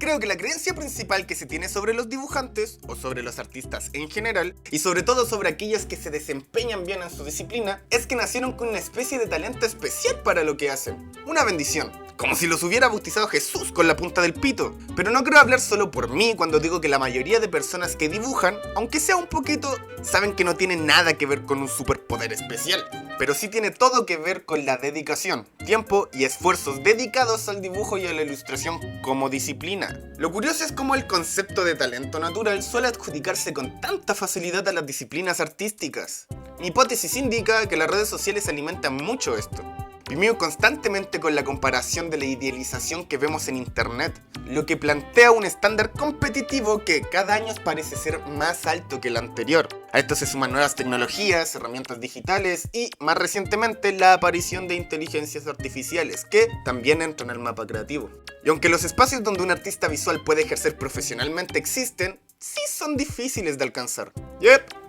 Creo que la creencia principal que se tiene sobre los dibujantes, o sobre los artistas en general, y sobre todo sobre aquellos que se desempeñan bien en su disciplina, es que nacieron con una especie de talento especial para lo que hacen. Una bendición. Como si los hubiera bautizado Jesús con la punta del pito. Pero no creo hablar solo por mí cuando digo que la mayoría de personas que dibujan, aunque sea un poquito, saben que no tiene nada que ver con un superpoder especial. Pero sí tiene todo que ver con la dedicación, tiempo y esfuerzos dedicados al dibujo y a la ilustración como disciplina. Lo curioso es cómo el concepto de talento natural suele adjudicarse con tanta facilidad a las disciplinas artísticas. Mi hipótesis indica que las redes sociales alimentan mucho esto. Vimeo constantemente con la comparación de la idealización que vemos en internet, lo que plantea un estándar competitivo que cada año parece ser más alto que el anterior. A esto se suman nuevas tecnologías, herramientas digitales y, más recientemente, la aparición de inteligencias artificiales, que también entran al mapa creativo. Y aunque los espacios donde un artista visual puede ejercer profesionalmente existen, sí son difíciles de alcanzar.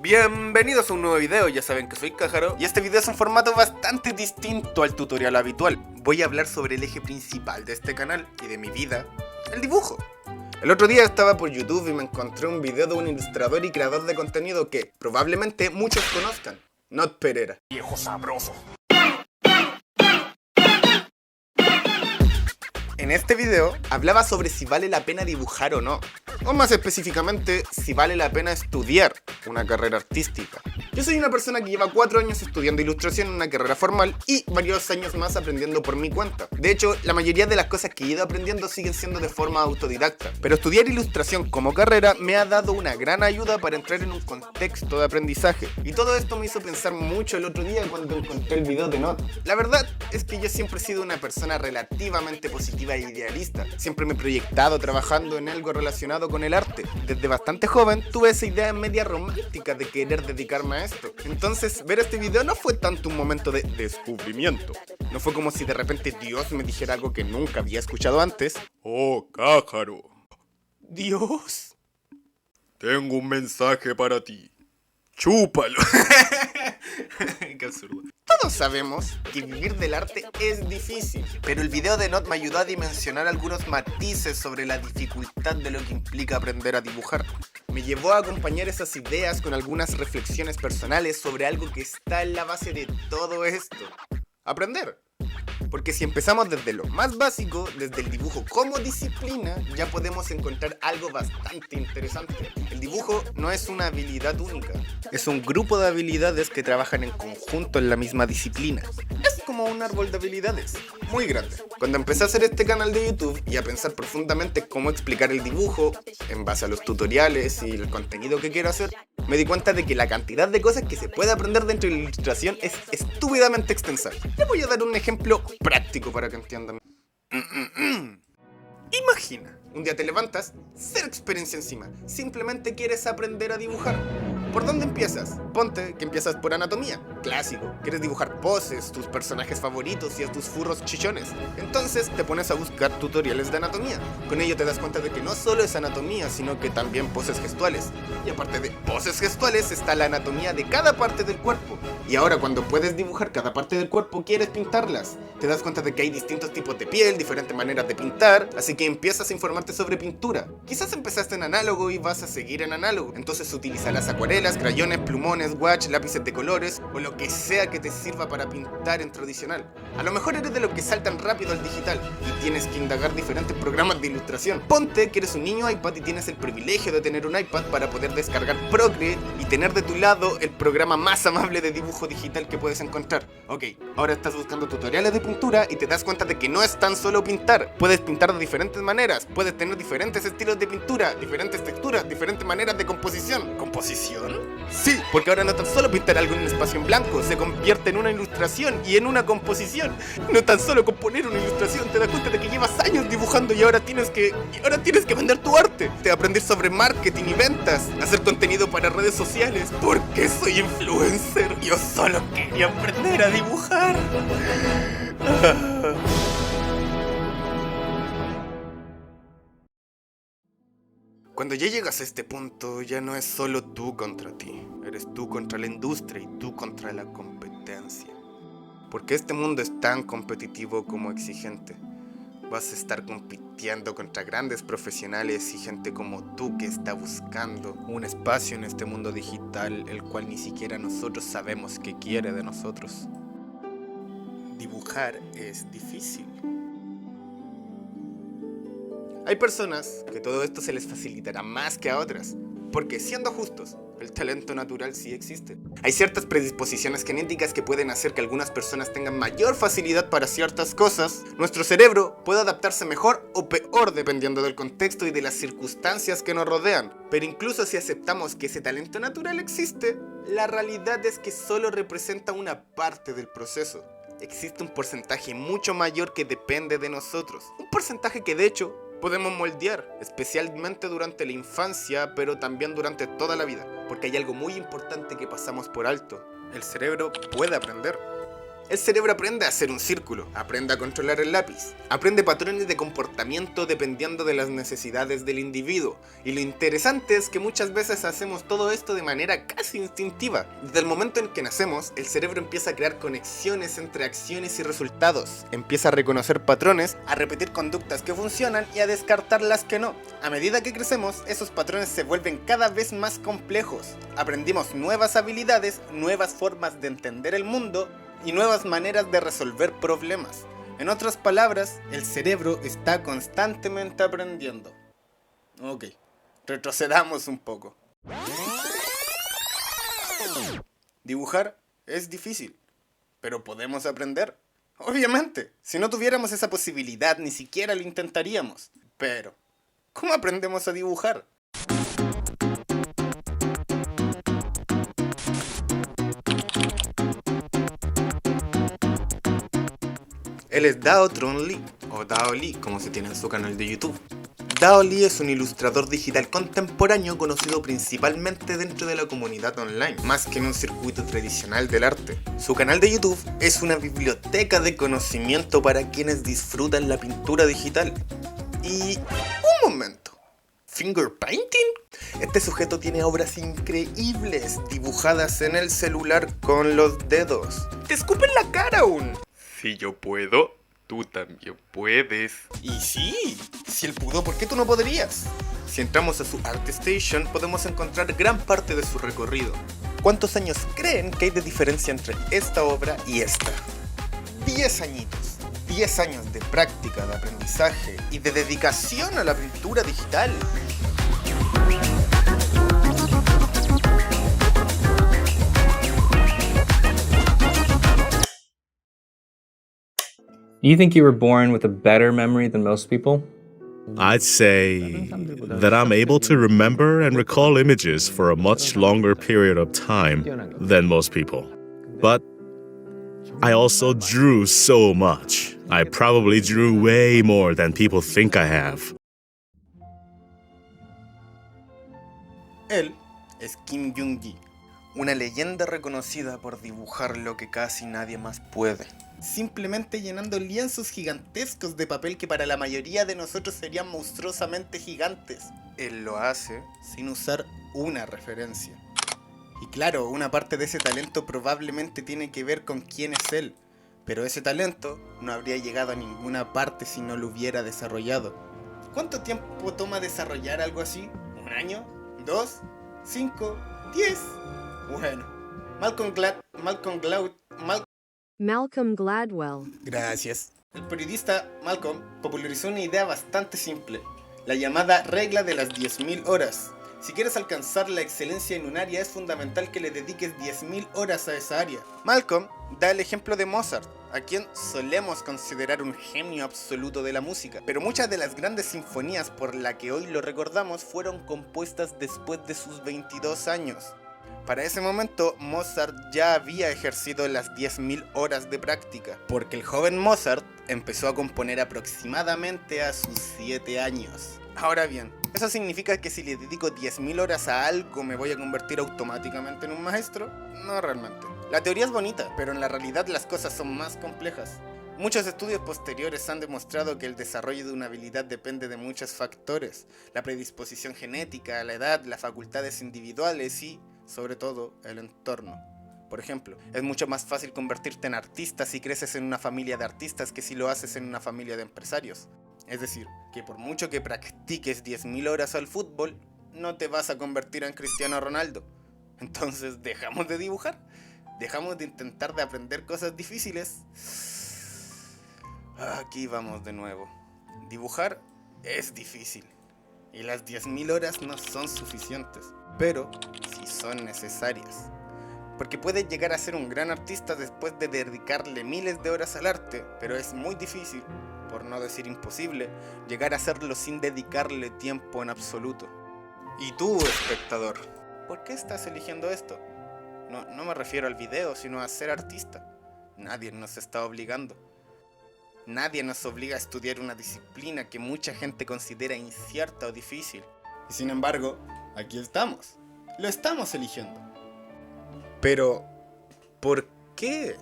Bienvenidos a un nuevo video, ya saben que soy Cájaro y este video es un formato bastante distinto al tutorial habitual. Voy a hablar sobre el eje principal de este canal y de mi vida, el dibujo. El otro día estaba por YouTube y me encontré un video de un ilustrador y creador de contenido que probablemente muchos conozcan, Not Pereira. Viejo sabroso. En este video hablaba sobre si vale la pena dibujar o no, o más específicamente, si vale la pena estudiar una carrera artística. Yo soy una persona que lleva 4 años estudiando ilustración en una carrera formal y varios años más aprendiendo por mi cuenta. De hecho, la mayoría de las cosas que he ido aprendiendo siguen siendo de forma autodidacta, pero estudiar ilustración como carrera me ha dado una gran ayuda para entrar en un contexto de aprendizaje. Y todo esto me hizo pensar mucho el otro día cuando encontré el video de Not. La verdad es que yo siempre he sido una persona relativamente positiva e idealista. Siempre me he proyectado trabajando en algo relacionado con el arte. Desde bastante joven tuve esa idea media romántica de querer dedicarme a esto. Entonces ver este video no fue tanto un momento de descubrimiento. No fue como si de repente Dios me dijera algo que nunca había escuchado antes. Oh, Cájaro, ¿Dios? tengo un mensaje para ti. Chúpalo. Qué absurdo. Todos sabemos que vivir del arte es difícil, pero el video de Not me ayudó a dimensionar algunos matices sobre la dificultad de lo que implica aprender a dibujar. Me llevó a acompañar esas ideas con algunas reflexiones personales sobre algo que está en la base de todo esto. Aprender. Porque si empezamos desde lo más básico, desde el dibujo como disciplina, ya podemos encontrar algo bastante interesante. El dibujo no es una habilidad única, es un grupo de habilidades que trabajan en conjunto en la misma disciplina. Es como un árbol de habilidades, muy grande. Cuando empecé a hacer este canal de YouTube y a pensar profundamente cómo explicar el dibujo, en base a los tutoriales y el contenido que quiero hacer, me di cuenta de que la cantidad de cosas que se puede aprender dentro de la ilustración es estúpidamente extensa. Les voy a dar un ejemplo práctico para que entiendan. Imagina, un día te levantas, cero experiencia encima, simplemente quieres aprender a dibujar. ¿Por dónde empiezas? Ponte que empiezas por anatomía, clásico. Quieres dibujar poses, tus personajes favoritos y a tus furros chichones. Entonces te pones a buscar tutoriales de anatomía. Con ello te das cuenta de que no solo es anatomía, sino que también poses gestuales. Y aparte de poses gestuales está la anatomía de cada parte del cuerpo. Y ahora cuando puedes dibujar cada parte del cuerpo, quieres pintarlas. Te das cuenta de que hay distintos tipos de piel, diferentes maneras de pintar, así que empiezas a informarte sobre pintura. Quizás empezaste en análogo y vas a seguir en análogo. Entonces utiliza las acuarelas, crayones, plumones, guache, lápices de colores o lo que sea que te sirva para pintar en tradicional. A lo mejor eres de los que saltan rápido al digital y tienes que indagar diferentes programas de ilustración. Ponte que eres un niño iPad y tienes el privilegio de tener un iPad para poder descargar Procreate y tener de tu lado el programa más amable de dibujo digital que puedes encontrar. Ok, ahora estás buscando tutoriales de pintura y te das cuenta de que no es tan solo pintar. Puedes pintar de diferentes maneras, puedes tener diferentes estilos de pintura, diferentes texturas, diferentes maneras de composición. ¿Composición? Sí, porque ahora no tan solo pintar algo en un espacio en blanco, se convierte en una ilustración y en una composición. No tan solo componer una ilustración, te das cuenta de que llevas años dibujando y ahora tienes que vender tu arte. Te aprender sobre marketing y ventas, hacer contenido para redes sociales. Porque soy influencer. Yo solo quería aprender a dibujar. Cuando ya llegas a este punto, ya no es solo tú contra ti. Eres tú contra la industria y tú contra la competencia. Porque este mundo es tan competitivo como exigente. Vas a estar compitiendo contra grandes profesionales y gente como tú que está buscando un espacio en este mundo digital, el cual ni siquiera nosotros sabemos qué quiere de nosotros. Dibujar es difícil. Hay personas que todo esto se les facilitará más que a otras, porque siendo justos, el talento natural sí existe. Hay ciertas predisposiciones genéticas que pueden hacer que algunas personas tengan mayor facilidad para ciertas cosas. Nuestro cerebro puede adaptarse mejor o peor dependiendo del contexto y de las circunstancias que nos rodean. Pero incluso si aceptamos que ese talento natural existe, la realidad es que solo representa una parte del proceso. Existe un porcentaje mucho mayor que depende de nosotros. Un porcentaje que de hecho podemos moldear, especialmente durante la infancia, pero también durante toda la vida. Porque hay algo muy importante que pasamos por alto. El cerebro puede aprender. El cerebro aprende a hacer un círculo, aprende a controlar el lápiz, aprende patrones de comportamiento dependiendo de las necesidades del individuo. Y lo interesante es que muchas veces hacemos todo esto de manera casi instintiva. Desde el momento en que nacemos, el cerebro empieza a crear conexiones entre acciones y resultados. Empieza a reconocer patrones, a repetir conductas que funcionan y a descartar las que no. A medida que crecemos, esos patrones se vuelven cada vez más complejos. Aprendimos nuevas habilidades, nuevas formas de entender el mundo y nuevas maneras de resolver problemas. En otras palabras, el cerebro está constantemente aprendiendo. Ok, retrocedamos un poco. Dibujar es difícil, pero podemos aprender. Obviamente, si no tuviéramos esa posibilidad, ni siquiera lo intentaríamos. Pero, ¿cómo aprendemos a dibujar? Él es Dao Tron Lee, o Dao Lee, como se tiene en su canal de YouTube. Dao Lee es un ilustrador digital contemporáneo conocido principalmente dentro de la comunidad online, más que en un circuito tradicional del arte. Su canal de YouTube es una biblioteca de conocimiento para quienes disfrutan la pintura digital. Y... ¡un momento! ¿Finger painting? Este sujeto tiene obras increíbles dibujadas en el celular con los dedos. ¡Te escupen la cara aún! Si yo puedo, tú también puedes. Y sí, si él pudo, ¿por qué tú no podrías? Si entramos a su ArtStation, podemos encontrar gran parte de su recorrido. ¿Cuántos años creen que hay de diferencia entre esta obra y esta? 10 añitos. 10 años de práctica, de aprendizaje y de dedicación a la pintura digital. Do you think you were born with a better memory than most people? I'd say that I'm able to remember and recall images for a much longer period of time than most people. But I also drew so much. I probably drew way more than people think I have. Él es Kim Jung-gi, una leyenda reconocida por dibujar lo que casi nadie más puede. Simplemente llenando lienzos gigantescos de papel que para la mayoría de nosotros serían monstruosamente gigantes. Él lo hace sin usar una referencia. Y claro, una parte de ese talento probablemente tiene que ver con quién es él. Pero ese talento no habría llegado a ninguna parte si no lo hubiera desarrollado. ¿Cuánto tiempo toma desarrollar algo así? ¿Un año? ¿2? ¿5? ¿10? Bueno, Malcolm Gladwell. Gracias. El periodista Malcolm popularizó una idea bastante simple, la llamada regla de las 10.000 horas. Si quieres alcanzar la excelencia en un área, es fundamental que le dediques 10.000 horas a esa área. Malcolm da el ejemplo de Mozart, a quien solemos considerar un genio absoluto de la música, pero muchas de las grandes sinfonías por las que hoy lo recordamos fueron compuestas después de sus 22 años. Para ese momento, Mozart ya había ejercido las 10.000 horas de práctica, porque el joven Mozart empezó a componer aproximadamente a sus 7 años. Ahora bien, ¿eso significa que si le dedico 10.000 horas a algo me voy a convertir automáticamente en un maestro? No realmente. La teoría es bonita, pero en la realidad las cosas son más complejas. Muchos estudios posteriores han demostrado que el desarrollo de una habilidad depende de muchos factores: la predisposición genética, la edad, las facultades individuales y, sobre todo, el entorno. Por ejemplo, es mucho más fácil convertirte en artista si creces en una familia de artistas que si lo haces en una familia de empresarios. Es decir, que por mucho que practiques 10.000 horas al fútbol, no te vas a convertir en Cristiano Ronaldo. Entonces, ¿dejamos de dibujar? ¿Dejamos de intentar de aprender cosas difíciles? Aquí vamos de nuevo. Dibujar es difícil. Y las 10.000 horas no son suficientes. Pero sí son necesarias. Porque puedes llegar a ser un gran artista después de dedicarle miles de horas al arte, pero es muy difícil, por no decir imposible, llegar a hacerlo sin dedicarle tiempo en absoluto. Y tú, espectador, ¿por qué estás eligiendo esto? No me refiero al video, sino a ser artista. Nadie nos está obligando. Nadie nos obliga a estudiar una disciplina que mucha gente considera incierta o difícil. Y sin embargo, aquí estamos. Lo estamos eligiendo. Pero, ¿por qué?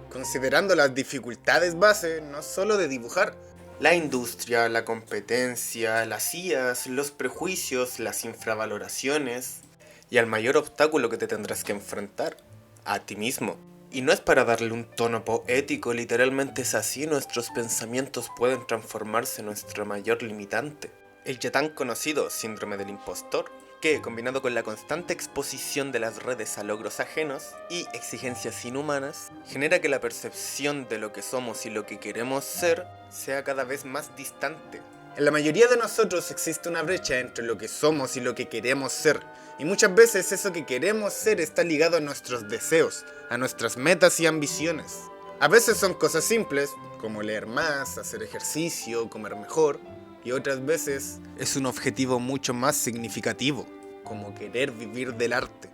Considerando las dificultades base, no solo de dibujar, la industria, la competencia, las IAs, los prejuicios, las infravaloraciones y al mayor obstáculo que te tendrás que enfrentar, a ti mismo. Y no es para darle un tono poético, literalmente es así, nuestros pensamientos pueden transformarse en nuestra mayor limitante. El ya tan conocido síndrome del impostor, que, combinado con la constante exposición de las redes a logros ajenos y exigencias inhumanas, genera que la percepción de lo que somos y lo que queremos ser sea cada vez más distante. En la mayoría de nosotros existe una brecha entre lo que somos y lo que queremos ser, y muchas veces eso que queremos ser está ligado a nuestros deseos, a nuestras metas y ambiciones. A veces son cosas simples, como leer más, hacer ejercicio, comer mejor, y otras veces es un objetivo mucho más significativo, como querer vivir del arte.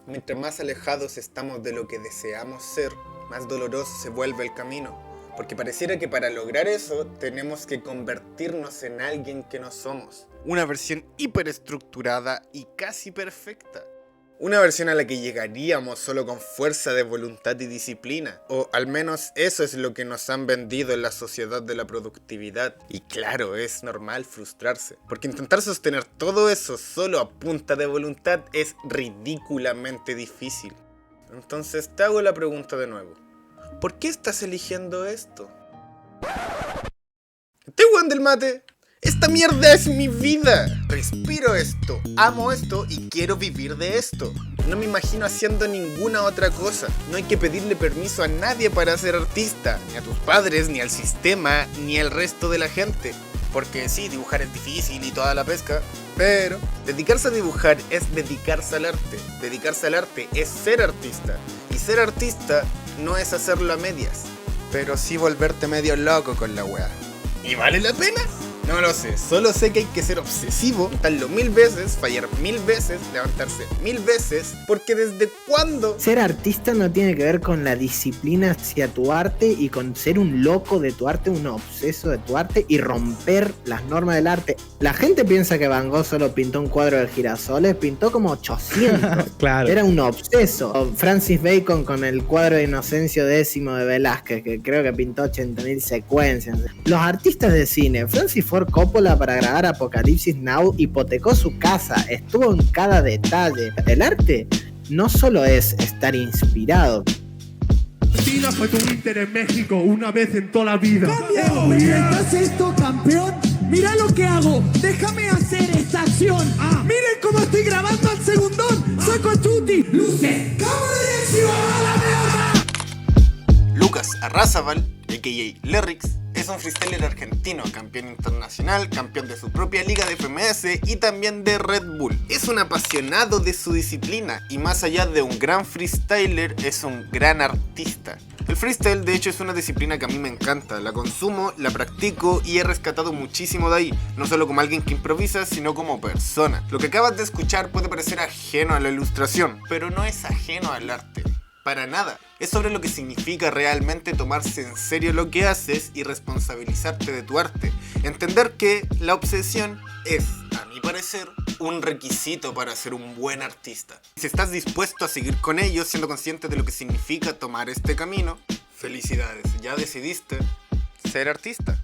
Mientras más alejados estamos de lo que deseamos ser, más doloroso se vuelve el camino, porque pareciera que para lograr eso tenemos que convertirnos en alguien que no somos. Una versión hiperestructurada y casi perfecta. Una versión a la que llegaríamos solo con fuerza de voluntad y disciplina. O al menos eso es lo que nos han vendido en la sociedad de la productividad. Y claro, es normal frustrarse. Porque intentar sostener todo eso solo a punta de voluntad es ridículamente difícil. Entonces te hago la pregunta de nuevo. ¿Por qué estás eligiendo esto? ¿Te weón del mate? ¡Esta mierda es mi vida! Respiro esto, amo esto y quiero vivir de esto. No me imagino haciendo ninguna otra cosa. No hay que pedirle permiso a nadie para ser artista. Ni a tus padres, ni al sistema, ni al resto de la gente. Porque sí, dibujar es difícil y toda la pesca. Pero dedicarse a dibujar es dedicarse al arte. Dedicarse al arte es ser artista. Y ser artista no es hacerlo a medias. Pero sí volverte medio loco con la wea. ¿Y vale la pena? No lo sé, solo sé que hay que ser obsesivo, intentarlo 1000 veces, fallar 1000 veces, levantarse 1000 veces, porque ¿desde cuándo? Ser artista no tiene que ver con la disciplina hacia tu arte y con ser un loco de tu arte, un obseso de tu arte y romper las normas del arte. La gente piensa que Van Gogh solo pintó un cuadro de girasoles, pintó como 800. Claro. Era un obseso. O Francis Bacon con el cuadro de Inocencio X de Velázquez, que creo que pintó 80.000 secuencias. Los artistas de cine, Francis Ford Coppola para grabar Apocalipsis Now hipotecó su casa, estuvo en cada detalle. El arte no solo es estar inspirado. Argentina fue tu Inter en México una vez en toda la vida. ¿Estás esto, campeón? Mirá lo que hago, déjame hacer esta acción. Miren cómo estoy grabando al segundón. Saco a Chuti, luces, cámara de dirección, a la mierda. Lucas Arrazabal, a.k.a. Lerrix, es un freestyler argentino, campeón internacional, campeón de su propia liga de FMS y también de Red Bull. Es un apasionado de su disciplina y más allá de un gran freestyler, es un gran artista. El freestyle de hecho es una disciplina que a mí me encanta, la consumo, la practico y he rescatado muchísimo de ahí, no solo como alguien que improvisa, sino como persona. Lo que acabas de escuchar puede parecer ajeno a la ilustración, pero no es ajeno al arte. Para nada. Es sobre lo que significa realmente tomarse en serio lo que haces y responsabilizarte de tu arte. Entender que la obsesión es, a mi parecer, un requisito para ser un buen artista. Si estás dispuesto a seguir con ello, siendo consciente de lo que significa tomar este camino, felicidades, ya decidiste ser artista.